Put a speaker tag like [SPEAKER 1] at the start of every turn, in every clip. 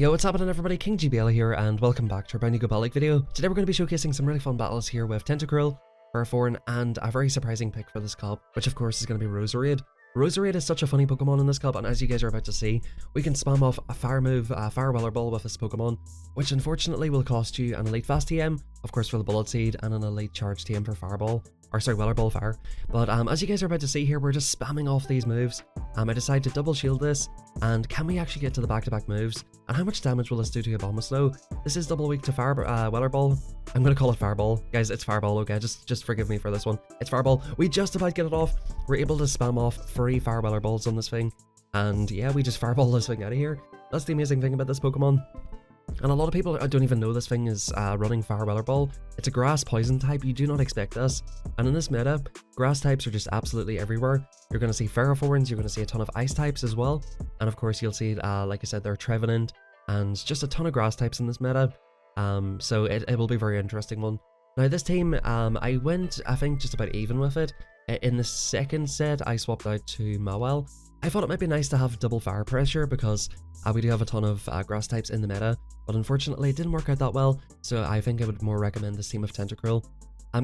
[SPEAKER 1] Yo, what's happening everybody, King GBL here and welcome back to a brand new Go video. Today we're going to be showcasing some really fun battles here with Tentacruel, Roserade, and a very surprising pick for this cup, which of course is going to be Roserade. Roserade is such a funny Pokemon in this cup, and as you guys are about to see, we can spam off a fire move, a fire Weller Ball with this Pokemon, which unfortunately will cost you an Elite Fast TM, of course for the Bullet Seed, and an Elite Charge TM for Fireball. Or sorry, Weller Ball Fire. But as you guys are about to see here, we're just spamming off these moves. I decided to double shield this, and can we actually get to the back-to-back moves? And how much damage will this do to Abomasnow? This is double weak to Fire Weller Ball. I'm gonna call it Fireball. Guys, it's Fireball, okay? Just forgive me for this one. It's Fireball. We just about get it off. We're able to spam off 3 Fire Weller Balls on this thing. And yeah, we just Fireball this thing out of here. That's the amazing thing about this Pokemon. And a lot of people don't even know this thing is running Fire Weller Ball. It's a grass poison type, you do not expect this. And in this meta, grass types are just absolutely everywhere. You're going to see Ferrothorns, you're going to see a ton of ice types as well. And of course you'll see, like I said, there are Trevenant and just a ton of grass types in this meta. So it will be a very interesting one. Now this team, I went, I think, just about even with it. In the second set, I swapped out to Mawile. I thought it might be nice to have double fire pressure because we do have a ton of grass types in the meta, but unfortunately it didn't work out that well, so I think I would more recommend this team of Tentacruel.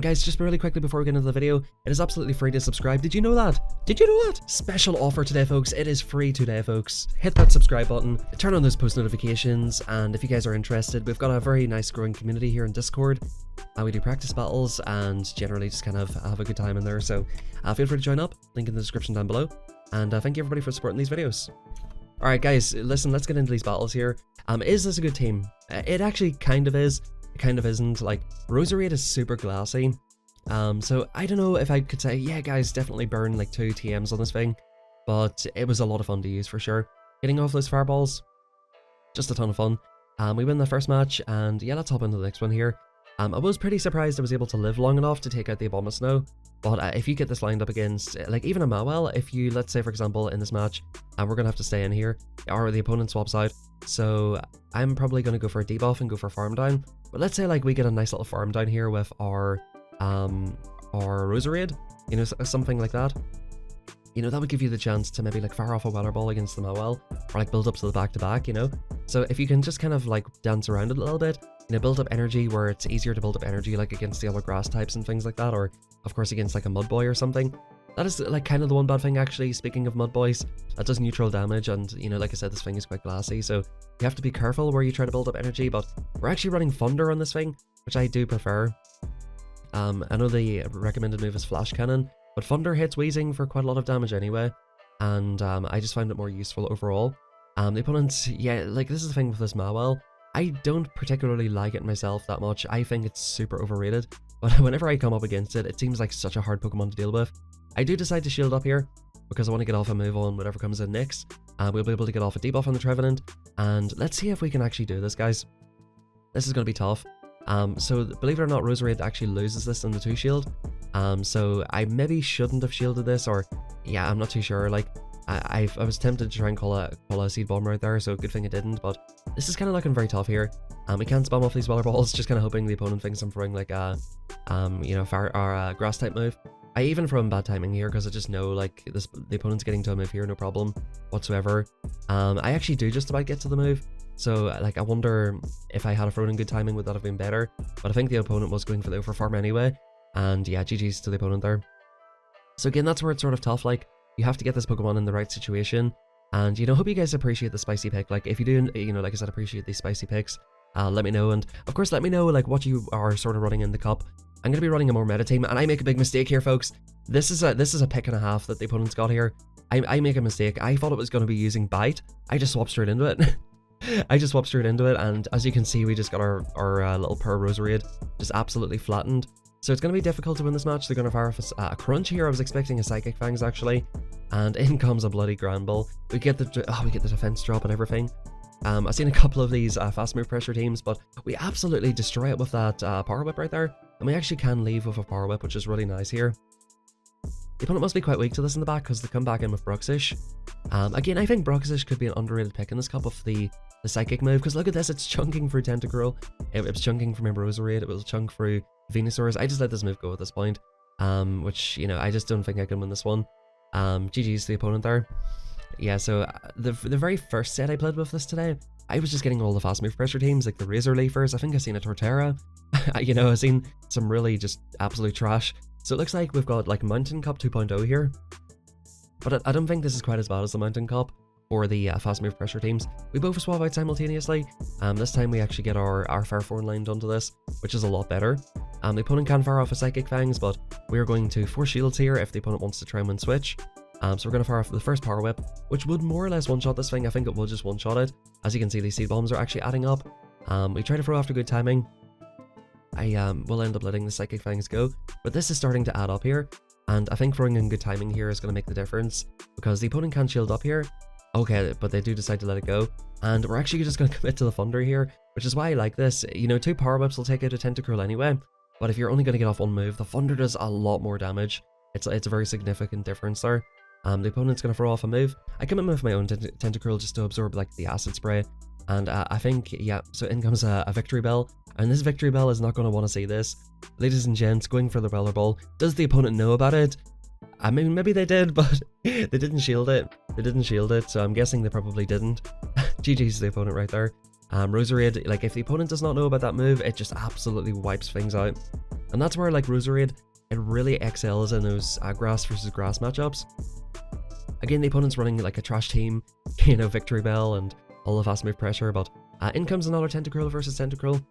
[SPEAKER 1] Guys, just really quickly before we get into the video, it is absolutely free to subscribe. Did you know that? Did you know that? Special offer today, folks. It is free today, folks. Hit that subscribe button, turn on those post notifications, and if you guys are interested, we've got a very nice growing community here in Discord. We do practice battles and generally just kind of have a good time in there, so feel free to join up. Link in the description down below. And thank you everybody for supporting these videos. Alright guys, listen, let's get into these battles here. Is this a good team? It actually kind of is. It kind of isn't. Like, Roserade is super glassy. So I don't know if I could say, yeah guys, definitely burn like 2 TMs on this thing. But it was a lot of fun to use for sure. Getting off those fireballs, just a ton of fun. We win the first match, and yeah, let's hop into the next one here. I was pretty surprised I was able to live long enough to take out the Abomasnow, but if you get this lined up against, like, even a Mawile, if you, let's say for example in this match, we're going to have to stay in here, or the opponent swaps out, so I'm probably going to go for a debuff and go for farm down, but let's say like we get a nice little farm down here with our Roserade, you know, something like that. You know, that would give you the chance to maybe like fire off a Weller Ball against the Mawile, or like build up to the back-to-back, you know? So if you can just kind of like dance around it a little bit, you know, build up energy where it's easier to build up energy like against the other grass types and things like that, or of course against like a Mudboy or something. That is like kind of the one bad thing actually, speaking of Mudboys, that does neutral damage, and you know, like I said, this thing is quite glassy, so you have to be careful where you try to build up energy, but we're actually running Thunder on this thing, which I do prefer. I know the recommended move is Flash Cannon, but Thunder hits Weezing for quite a lot of damage anyway, and I just find it more useful overall. The opponent, yeah, like this is the thing with this Mawile, I don't particularly like it myself that much. I think it's super overrated, but whenever I come up against it, it seems like such a hard Pokemon to deal with. I do decide to shield up here, because I want to get off a move on whatever comes in next. We'll be able to get off a debuff on the Trevenant, and let's see if we can actually do this, guys. This is going to be tough. So believe it or not, Roserade actually loses this in the 2 shield. So I maybe shouldn't have shielded this, or yeah, I'm not too sure. Like, I was tempted to try and call a Seed Bomb right there, so good thing I didn't, but this is kind of looking very tough here. We can't spam off these Weller Balls, just kind of hoping the opponent thinks I'm throwing like a, you know, fire or a grass type move. I even throw in bad timing here because I just know like the opponent's getting to a move here, no problem whatsoever. I actually do just about get to the move, so like I wonder if I had a thrown in good timing, would that have been better? But I think the opponent was going for the overfarm anyway, and yeah, GG's to the opponent there. So again, that's where it's sort of tough. Like, you have to get this Pokemon in the right situation, and you know, hope you guys appreciate the spicy pick. Like, if you do, you know, like I said, appreciate these spicy picks, let me know, and of course let me know like what you are sort of running in the cup. I'm going to be running a more meta team, and I make a big mistake here, folks. This is a pick and a half that the opponent's got here. I make a mistake. I thought it was going to be using Bite. I just swapped straight into it. I just swapped straight into it, and as you can see, we just got our little Purr Roserade just absolutely flattened. So it's going to be difficult to win this match. They're going to fire off a Crunch here. I was expecting a Psychic Fangs actually, and in comes a bloody Granbull. We get the defense drop and everything. I've seen a couple of these fast move pressure teams, but we absolutely destroy it with that Power Whip right there, and we actually can leave with a Power Whip, which is really nice here. The opponent must be quite weak to this in the back because they come back in with Bruxish. Again, I think Bruxish could be an underrated pick in this cup of the Psychic move, because look at this, it's chunking through Tentacruel, it was chunking from Roserade, it was chunk through Venusaur's. I just let this move go at this point, which, you know, I just don't think I can win this one. GG's to the opponent there. Yeah, so the very first set I played with this today, I was just getting all the fast move pressure teams, like the Razor Leafers. I think I've seen a Torterra. You know, I've seen some really just absolute trash. So it looks like we've got like Mountain Cup 2.0 here. But I don't think this is quite as bad as the Mountain Cup or the fast move pressure teams. We both swap out simultaneously. This time we actually get our Farforn line done to this, which is a lot better. The opponent can fire off a Psychic Fangs, but we're going to force shields here if the opponent wants to try and win switch. So we're going to fire off the first Power Whip, which would more or less one-shot this thing. I think it will just one-shot it. As you can see, these Seed Bombs are actually adding up. We try to throw after good timing. I will end up letting the Psychic Fangs go, but this is starting to add up here. And I think throwing in good timing here is going to make the difference, because the opponent can't shield up here. Okay, but they do decide to let it go. And we're actually just going to commit to the Thunder here, which is why I like this. You know, 2 Power Whips will take out a Tentacruel anyway, but if you're only going to get off one move, the Thunder does a lot more damage. It's a very significant difference there. The opponent's going to throw off a move. I come in with my own Tentacruel just to absorb like the Acid Spray. And I think, yeah, so in comes a Victory Bell. And this Victory Bell is not going to want to see this. Ladies and gents, going for the Weller Ball. Does the opponent know about it? I mean, maybe they did, but they didn't shield it. They didn't shield it, so I'm guessing they probably didn't. GG's the opponent right there. Roserade, like if the opponent does not know about that move, it just absolutely wipes things out. And that's where like Roserade, it really excels in those grass versus grass matchups. Again, the opponent's running like a trash team, you know, Victory Bell and all the fast move pressure, but in comes another Tentacruel versus Tentacruel.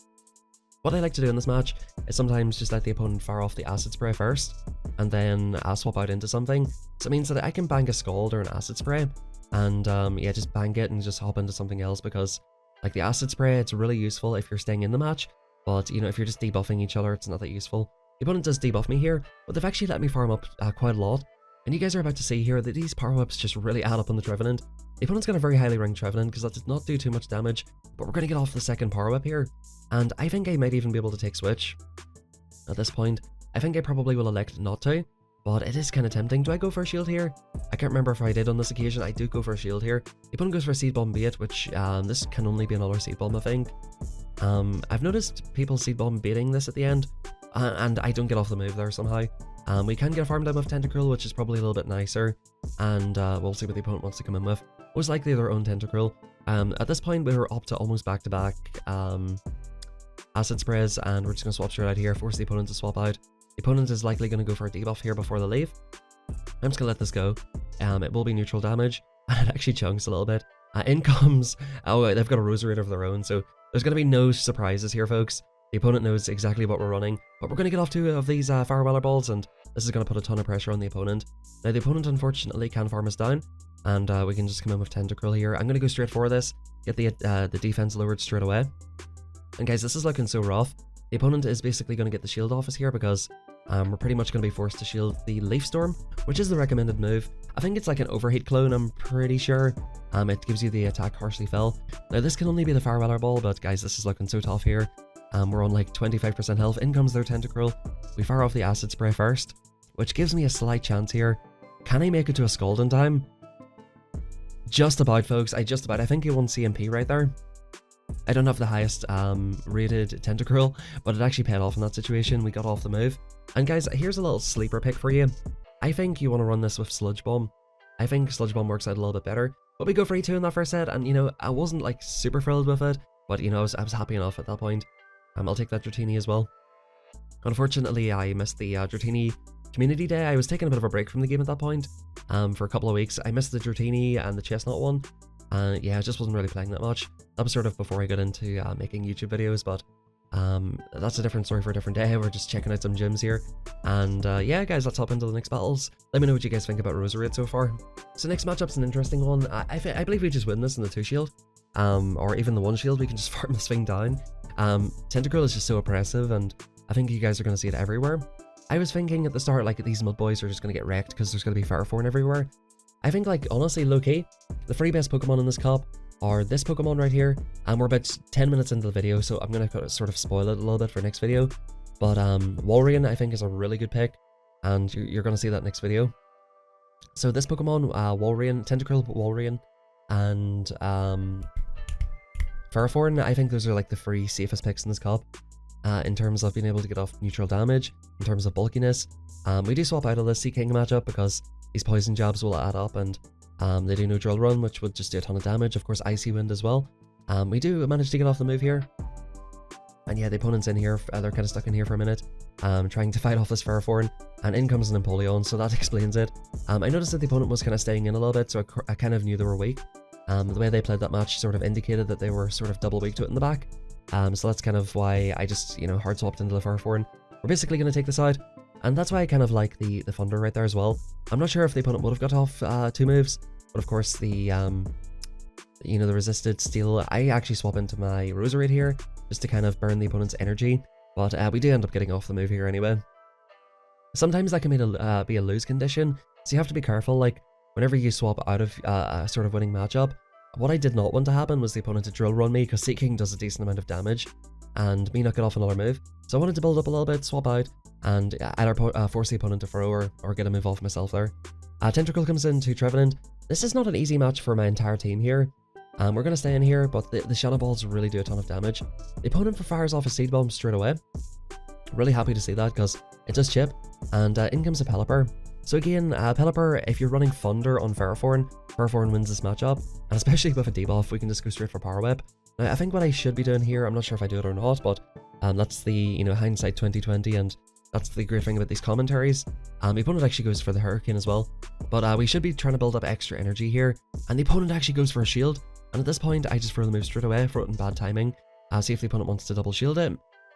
[SPEAKER 1] What I like to do in this match is sometimes just let the opponent fire off the Acid Spray first, and then swap out into something. So it means that I can bang a Scald or an Acid Spray, and yeah, just bang it and just hop into something else, because like the Acid Spray, it's really useful if you're staying in the match, but you know, if you're just debuffing each other, it's not that useful. The opponent does debuff me here, but they've actually let me farm up quite a lot. And you guys are about to see here that these Power Whips just really add up on the Trevenant. The opponent's got a very highly ranked Trevenant because that did not do too much damage, but we're going to get off the second Power Whip here. And I think I might even be able to take Switch at this point. I think I probably will elect not to, but it is kind of tempting. Do I go for a shield here? I can't remember if I did on this occasion. I do go for a shield here. The opponent goes for a Seed Bomb bait, which this can only be another Seed Bomb, I think. I've noticed people Seed Bomb baiting this at the end, and I don't get off the move there somehow. We can get a farm down with Tentacruel, which is probably a little bit nicer, and we'll see what the opponent wants to come in with. Most likely their own Tentacruel. At this point, we're up to almost back-to-back Acid Sprays, and we're just going to swap straight out here, force the opponent to swap out. The opponent is likely going to go for a debuff here before they leave. I'm just going to let this go. It will be neutral damage, and it actually chunks a little bit. In comes... Oh, they've got a Roserade of their own, so there's going to be no surprises here, folks. The opponent knows exactly what we're running, but we're going to get off 2 of these Fire Weller Balls, and this is going to put a ton of pressure on the opponent. Now, the opponent, unfortunately, can farm us down, and we can just come in with Tentacruel here. I'm going to go straight for this, get the defense lowered straight away. And guys, this is looking so rough. The opponent is basically going to get the shield off us here, because we're pretty much going to be forced to shield the Leaf Storm, which is the recommended move. I think it's like an Overheat clone, I'm pretty sure. It gives you the attack Harshly Fell. Now, this can only be the Fire Weller Ball, but guys, this is looking so tough here. We're on like 25% health. In comes their Tentacruel. We fire off the Acid Spray first, which gives me a slight chance here. Can I make it to a Scald in time? Just about, folks. I think he won CMP right there. I don't have the highest rated Tentacruel, but it actually paid off in that situation. We got off the move. And guys, here's a little sleeper pick for you. I think you want to run this with Sludge Bomb. I think Sludge Bomb works out a little bit better. But we go for E2 in that first set, and you know, I wasn't like super thrilled with it, but you know, I was happy enough at that point. I'll take that Dratini as well. Unfortunately, I missed the Dratini Community Day. I was taking a bit of a break from the game at that point for a couple of weeks. I missed the Dratini and the Chestnut one. Yeah, I just wasn't really playing that much. That was sort of before I got into making YouTube videos, but that's a different story for a different day. We're just checking out some gyms here. And yeah, guys, let's hop into the next battles. Let me know what you guys think about Roserade so far. So next matchup's an interesting one. I believe we just win this in the 2 shield. Or even the 1 shield. We can just farm this thing down. Tentacruel is just so oppressive, and I think you guys are going to see it everywhere. I was thinking at the start, like, these mud boys are just going to get wrecked because there's going to be Farforn everywhere. I think, like, honestly, low-key, the 3 best Pokemon in this cup are this Pokemon right here, and we're about 10 minutes into the video, so I'm going to sort of spoil it a little bit for next video. But Walrein, I think, is a really good pick, and you're going to see that next video. So this Pokemon, Walrein, Tentacruel, Walrein, and Farforn, I think those are like the 3 safest picks in this cup. In terms of being able to get off neutral damage, in terms of bulkiness. We do swap out of the Sea King matchup because these poison jabs will add up, and They do no drill run, which would just do a ton of damage. Of course, icy wind as well. We do manage to get off the move here. And yeah, the opponent's in here, they're kind of stuck in here for a minute, trying to fight off this Ferrothorn, and in comes an Empoleon, so that explains it. I noticed that the opponent was kind of staying in a little bit, so I kind of knew they were weak. The way they played that match sort of indicated that they were sort of double weak to it in the back. So that's kind of why I just, hard swapped into the Ferrothorn. We're basically going to take this out, and that's why I kind of like the Thunder right there as well. I'm not sure if the opponent would have got off 2 moves, but of course the resisted steel, I actually swap into my Roserade here, just to kind of burn the opponent's energy, but we do end up getting off the move here anyway. Sometimes that can be a lose condition, so you have to be careful, like, whenever you swap out of a sort of winning matchup. What I did not want to happen was the opponent to drill run me, because Seeking does a decent amount of damage, and me not get off another move. So I wanted to build up a little bit, swap out, and either force the opponent to throw or get a move off myself there. Tentacruel comes in to Trevenant. This is not an easy match for my entire team here. We're going to stay in here, but the Shadow Balls really do a ton of damage. The opponent fires off a Seed Bomb straight away. Really happy to see that, because it does chip, and in comes a Pelipper. So again, Pelipper, if you're running Thunder on Ferrothorn, Ferrothorn wins this matchup, and especially with a debuff, we can just go straight for Power Whip. Now, I think what I should be doing here, I'm not sure if I do it or not, but that's the, hindsight 2020, and that's the great thing about these commentaries. The opponent actually goes for the Hurricane as well, but we should be trying to build up extra energy here, and the opponent actually goes for a shield. And at this point, I just throw the move straight away, throw it in bad timing. See if the opponent wants to double shield it.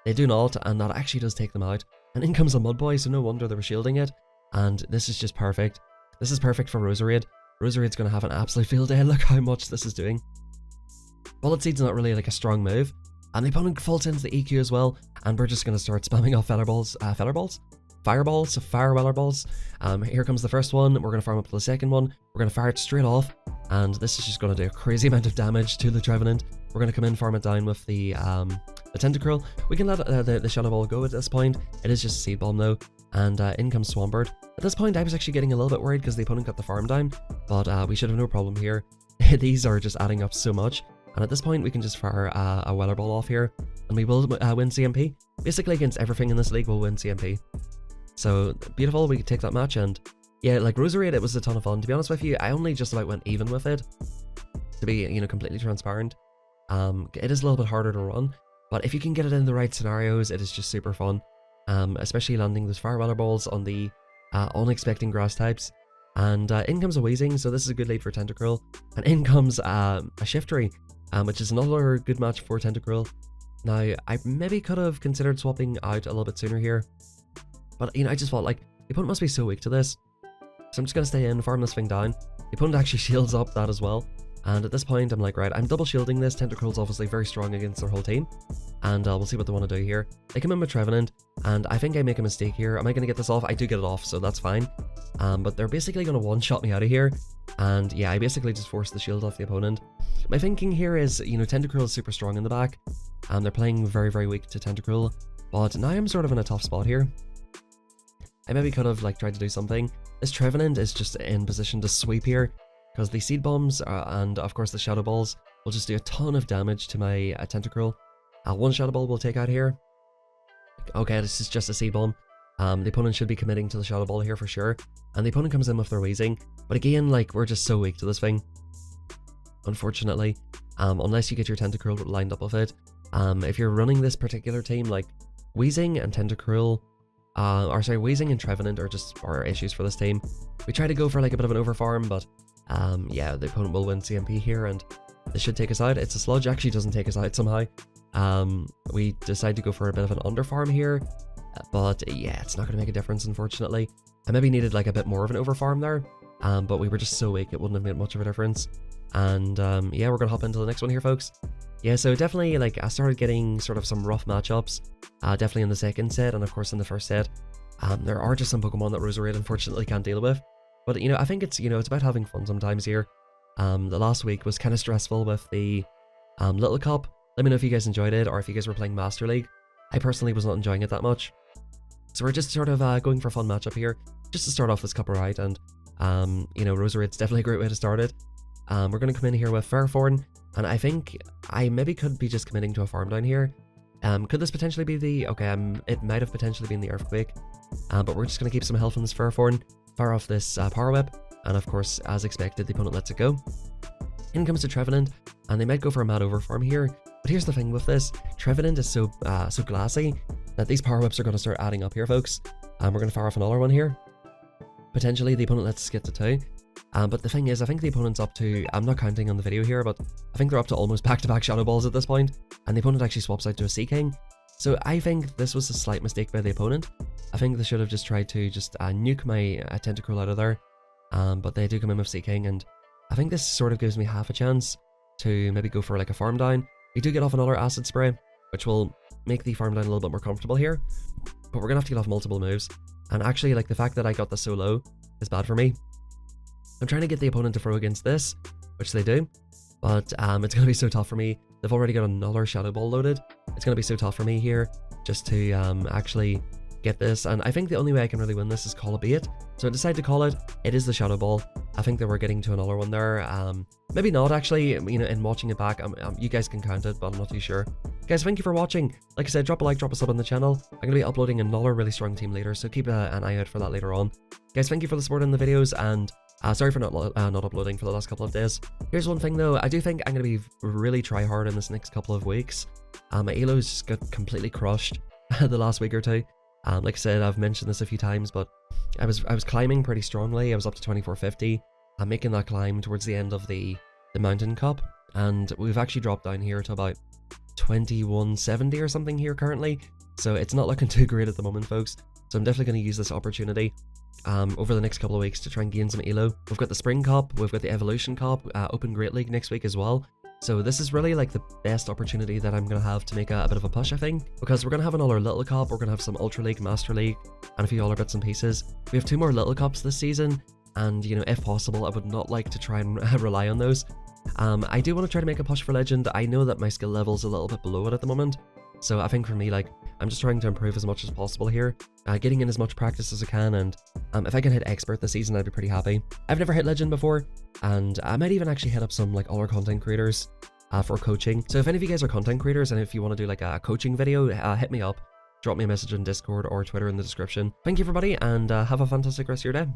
[SPEAKER 1] They do not, and that actually does take them out. And in comes a Mudboy, so no wonder they were shielding it. And this is just perfect. This is perfect for Roserade. Roserade's going to have an absolute field day. Look how much this is doing. Bullet Seed's not really like a strong move. And the opponent faults into the EQ as well. And we're just going to start spamming off Fireballs, so Fire Weller Balls. Here comes the first one. We're going to farm up to the second one. We're going to fire it straight off. And this is just going to do a crazy amount of damage to the Trevenant. We're going to come in, farm it down with the Tentacruel. We can let the Shadow Ball go at this point. It is just a Seed Bomb though. And in comes Swampert. At this point, I was actually getting a little bit worried because the opponent got the farm down. But we should have no problem here. These are just adding up so much. And at this point, we can just fire a Weller Ball off here. And we will win CMP. Basically, against everything in this league, we'll win CMP. So, beautiful, we could take that match, and yeah, like Roserade, it was a ton of fun. To be honest with you, I only just about went even with it, to be, completely transparent. It is a little bit harder to run, but if you can get it in the right scenarios, it is just super fun. Especially landing those Fire Weller Balls on the unexpected grass types. And in comes a Weezing, so this is a good lead for Tentacruel. And in comes a Shiftry, which is another good match for Tentacruel. Now, I maybe could have considered swapping out a little bit sooner here. But, I just felt like the opponent must be so weak to this. So I'm just going to stay in, farm this thing down. The opponent actually shields up that as well. And at this point, I'm like, right, I'm double shielding this. Tentacruel's obviously very strong against their whole team. And we'll see what they want to do here. They come in with Trevenant, and I think I make a mistake here. Am I going to get this off? I do get it off, so that's fine. But they're basically going to one-shot me out of here. And yeah, I basically just forced the shield off the opponent. My thinking here is, Tentacruel is super strong in the back. And they're playing very, very weak to Tentacruel. But now I'm sort of in a tough spot here. I maybe could have tried to do something. This Trevenant is just in position to sweep here, because the Seed Bombs and of course the Shadow Balls will just do a ton of damage to my Tentacruel. One Shadow Ball will take out here. Okay, this is just a Seed Bomb. The opponent should be committing to the Shadow Ball here for sure. And the opponent comes in with their Weezing. But again, we're just so weak to this thing. Unfortunately. Unless you get your Tentacruel lined up with it. If you're running this particular team, Weezing and Tentacruel, Weezing and Trevenant are issues for this team. We try to go for a bit of an overfarm, but yeah, the opponent will win CMP here, and this should take us out. It's a Sludge, actually doesn't take us out somehow. We decide to go for a bit of an underfarm here, but yeah, it's not going to make a difference, unfortunately. I maybe needed a bit more of an overfarm there, but we were just so weak it wouldn't have made much of a difference. And yeah, we're going to hop into the next one here, folks. Yeah, so definitely, I started getting sort of some rough matchups, definitely in the second set, and of course in the first set. There are just some Pokemon that Roserade unfortunately can't deal with. But, I think it's, it's about having fun sometimes here. The last week was kind of stressful with the Little Cup. Let me know if you guys enjoyed it, or if you guys were playing Master League. I personally was not enjoying it that much. So we're just sort of going for a fun matchup here, just to start off this cup right, and, Roserade's definitely a great way to start it. We're going to come in here with Ferrothorn, and I think I maybe could be just committing to a farm down here. Could this potentially be the... Okay, it might have potentially been the Earthquake, but we're just going to keep some health on this Ferrothorn, fire off this Power Whip, and of course, as expected, the opponent lets it go. In comes the Trevenant, and they might go for a mad overfarm here. But here's the thing with this, Trevenant is so glassy that these power whips are going to start adding up here, folks. And we're going to fire off another one here. Potentially, the opponent lets us get to 2. But the thing is, I think the opponent's up to, I'm not counting on the video here, but I think they're up to almost back-to-back Shadow Balls at this point, and the opponent actually swaps out to a Sea King. So I think this was a slight mistake by the opponent. I think they should have just tried to just nuke my Tentacruel out of there, but they do come in with Sea King, and I think this sort of gives me half a chance to maybe go for like a farm down. We do get off another Acid Spray, which will make the farm down a little bit more comfortable here, but we're gonna have to get off multiple moves. And actually, like, the fact that I got this so low is bad for me. I'm trying to get the opponent to throw against this, which they do, but it's going to be so tough for me. They've already got another Shadow Ball loaded. It's going to be so tough for me here just to actually get this, and I think the only way I can really win this is call a bait. So I decided to call it. It is the Shadow Ball. I think that we're getting to another one there. Maybe not, actually. You know, in watching it back, you guys can count it, but I'm not too sure. Guys, thank you for watching. Like I said, drop a like, drop a sub on the channel. I'm going to be uploading another really strong team later, so keep an eye out for that later on. Guys, thank you for the support in the videos, and sorry for not uploading for the last couple of days. Here's one thing though, I do think I'm going to be really try hard in this next couple of weeks. My elo's just got completely crushed the last week or two. Like I said, I've mentioned this a few times, but I was climbing pretty strongly. I was up to 2450. I'm making that climb towards the end of the Mountain Cup, and we've actually dropped down here to about 2170 or something here currently. So it's not looking too great at the moment, folks. So I'm definitely going to use this opportunity over the next couple of weeks to try and gain some elo. We've got the Spring Cup, we've got the Evolution Cup, Open Great League next week as well. So this is really like the best opportunity that I'm going to have to make a bit of a push, I think, because we're going to have another Little Cup, we're going to have some Ultra League, Master League, and a few other bits and pieces. We have 2 more Little Cups this season, and you know, if possible, I would not like to try and rely on those. I do want to try to make a push for Legend. I know that my skill level's a little bit below it at the moment, so I think for me, like, I'm just trying to improve as much as possible here, getting in as much practice as I can, and if I can hit Expert this season, I'd be pretty happy. I've never hit Legend before, and I might even actually hit up some like other content creators for coaching. So if any of you guys are content creators, and if you want to do like a coaching video, hit me up, drop me a message on Discord or Twitter in the description. Thank you everybody, and have a fantastic rest of your day.